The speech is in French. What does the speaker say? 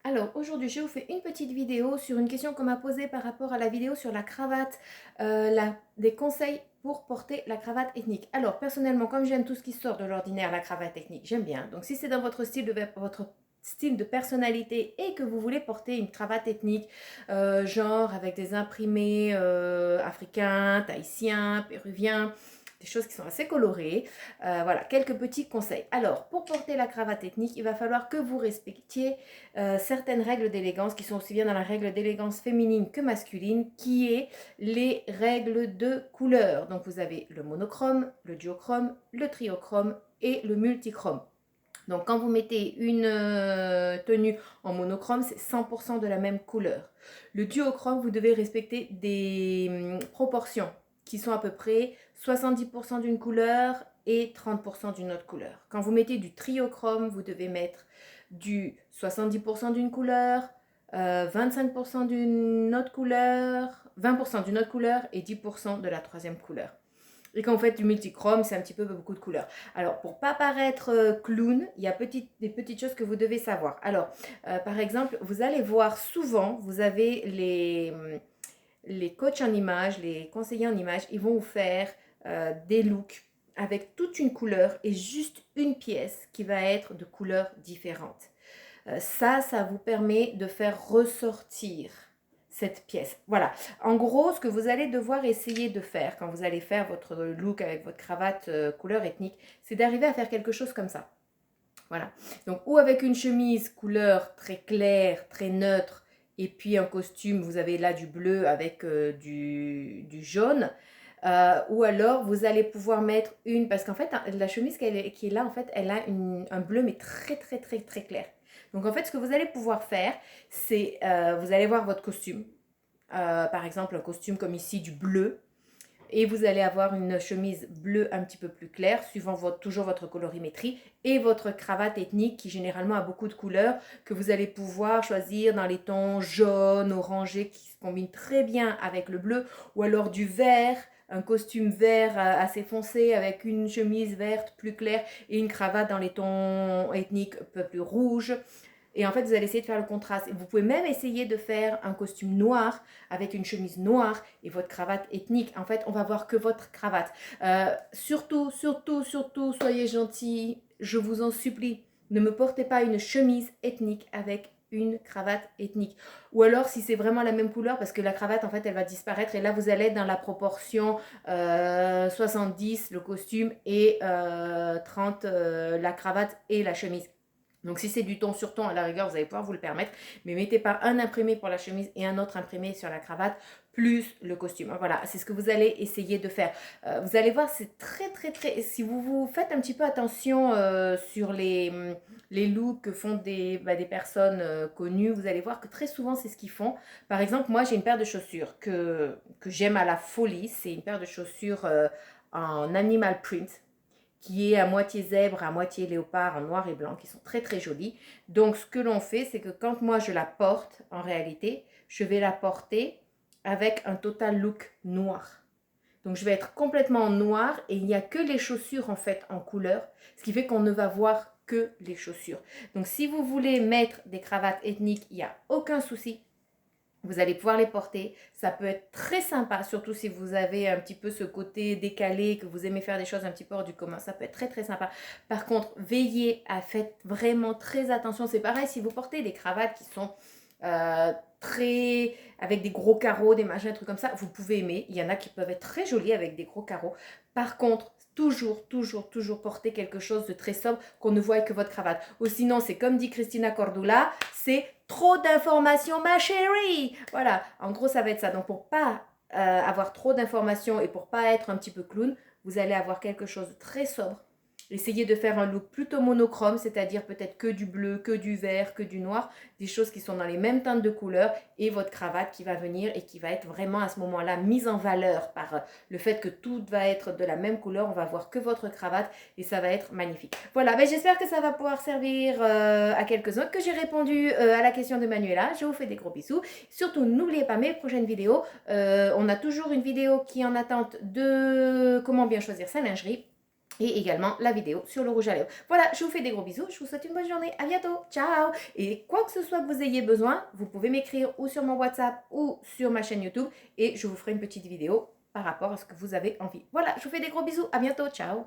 Alors aujourd'hui, je vous fais une petite vidéo sur une question qu'on m'a posée par rapport à la vidéo sur la cravate, des conseils pour porter la cravate ethnique. Alors personnellement, comme j'aime tout ce qui sort de l'ordinaire, la cravate ethnique, j'aime bien. Donc si c'est dans votre style de personnalité et que vous voulez porter une cravate ethnique, genre avec des imprimés africains, tahitiens, péruviens, des choses qui sont assez colorées. Voilà, quelques petits conseils. Alors, pour porter la cravate ethnique, il va falloir que vous respectiez certaines règles d'élégance qui sont aussi bien dans la règle d'élégance féminine que masculine, qui est les règles de couleur. Donc vous avez le monochrome, le duochrome, le triochrome et le multichrome. Donc quand vous mettez une tenue en monochrome, c'est 100% de la même couleur. Le duochrome, vous devez respecter des proportions qui sont à peu près 70% d'une couleur et 30% d'une autre couleur. Quand vous mettez du triochrome, vous devez mettre du 70% d'une couleur, 25% d'une autre couleur, 20% d'une autre couleur et 10% de la troisième couleur. Et quand vous faites du multichrome, c'est un petit peu beaucoup de couleurs. Alors, pour pas paraître clown, il y a des petites choses que vous devez savoir. Alors, par exemple, vous allez voir souvent, vous avez les coachs en image, les conseillers en image, ils vont vous faire des looks avec toute une couleur et juste une pièce qui va être de couleurs différentes. Ça vous permet de faire ressortir cette pièce. Voilà. En gros, ce que vous allez devoir essayer de faire quand vous allez faire votre look avec votre cravate couleur ethnique, c'est d'arriver à faire quelque chose comme ça. Voilà. Donc, ou avec une chemise couleur très claire, très neutre, et puis un costume, vous avez là du bleu avec du jaune. Ou alors, vous allez pouvoir mettre parce qu'en fait, la chemise qui est là, en fait, elle a un bleu, mais très, très, très, très clair. Donc, en fait, ce que vous allez pouvoir faire, c'est, vous allez voir votre costume. Par exemple, un costume comme ici, du bleu. Et vous allez avoir une chemise bleue un petit peu plus claire, suivant toujours votre colorimétrie, et votre cravate ethnique qui généralement a beaucoup de couleurs, que vous allez pouvoir choisir dans les tons jaune, orangé, qui se combinent très bien avec le bleu, ou alors du vert, un costume vert assez foncé avec une chemise verte plus claire et une cravate dans les tons ethniques un peu plus rouges. Et en fait, vous allez essayer de faire le contraste. Vous pouvez même essayer de faire un costume noir avec une chemise noire et votre cravate ethnique. En fait, on va voir que votre cravate. Surtout, surtout, surtout, soyez gentils. Je vous en supplie. Ne me portez pas une chemise ethnique avec une cravate ethnique. Ou alors, si c'est vraiment la même couleur, parce que la cravate, en fait, elle va disparaître. Et là, vous allez être dans la proportion 70, le costume, et 30, la cravate et la chemise. Donc si c'est du ton sur ton, à la rigueur, vous allez pouvoir vous le permettre. Mais mettez pas un imprimé pour la chemise et un autre imprimé sur la cravate, plus le costume. Voilà, c'est ce que vous allez essayer de faire. Vous allez voir, c'est très, très, très... Si vous faites un petit peu attention sur les looks que font des personnes connues, vous allez voir que très souvent, c'est ce qu'ils font. Par exemple, moi, j'ai une paire de chaussures que j'aime à la folie. C'est une paire de chaussures en animal print qui est à moitié zèbre, à moitié léopard, en noir et blanc, qui sont très très jolies. Donc ce que l'on fait, c'est que quand moi je la porte, en réalité, je vais la porter avec un total look noir. Donc je vais être complètement noir et il n'y a que les chaussures en fait en couleur, ce qui fait qu'on ne va voir que les chaussures. Donc si vous voulez mettre des cravates ethniques, il n'y a aucun souci. Vous allez pouvoir les porter. Ça peut être très sympa, surtout si vous avez un petit peu ce côté décalé, que vous aimez faire des choses un petit peu hors du commun. Ça peut être très très sympa. Par contre, veillez à faire vraiment très attention. C'est pareil si vous portez des cravates qui sont très avec des gros carreaux, des machins, des trucs comme ça, vous pouvez aimer. Il y en a qui peuvent être très jolis avec des gros carreaux. Par contre, toujours, toujours, toujours porter quelque chose de très sobre qu'on ne voit que votre cravate. Ou sinon, c'est comme dit Christina Cordula, c'est trop d'informations, ma chérie. Voilà, en gros, ça va être ça. Donc, pour pas avoir trop d'informations et pour pas être un petit peu clown, vous allez avoir quelque chose de très sobre. Essayez de faire un look plutôt monochrome, c'est-à-dire peut-être que du bleu, que du vert, que du noir, des choses qui sont dans les mêmes teintes de couleurs et votre cravate qui va venir et qui va être vraiment à ce moment-là mise en valeur par le fait que tout va être de la même couleur. On va voir que votre cravate et ça va être magnifique. Voilà, ben j'espère que ça va pouvoir servir à quelques-uns, que j'ai répondu à la question de Manuela. Je vous fais des gros bisous. Surtout, n'oubliez pas mes prochaines vidéos. On a toujours une vidéo qui est en attente de comment bien choisir sa lingerie. et également la vidéo sur le rouge à lèvres. Voilà, je vous fais des gros bisous, je vous souhaite une bonne journée, à bientôt, ciao! Et quoi que ce soit que vous ayez besoin, vous pouvez m'écrire ou sur mon WhatsApp ou sur ma chaîne YouTube et je vous ferai une petite vidéo par rapport à ce que vous avez envie. Voilà, je vous fais des gros bisous, à bientôt, ciao!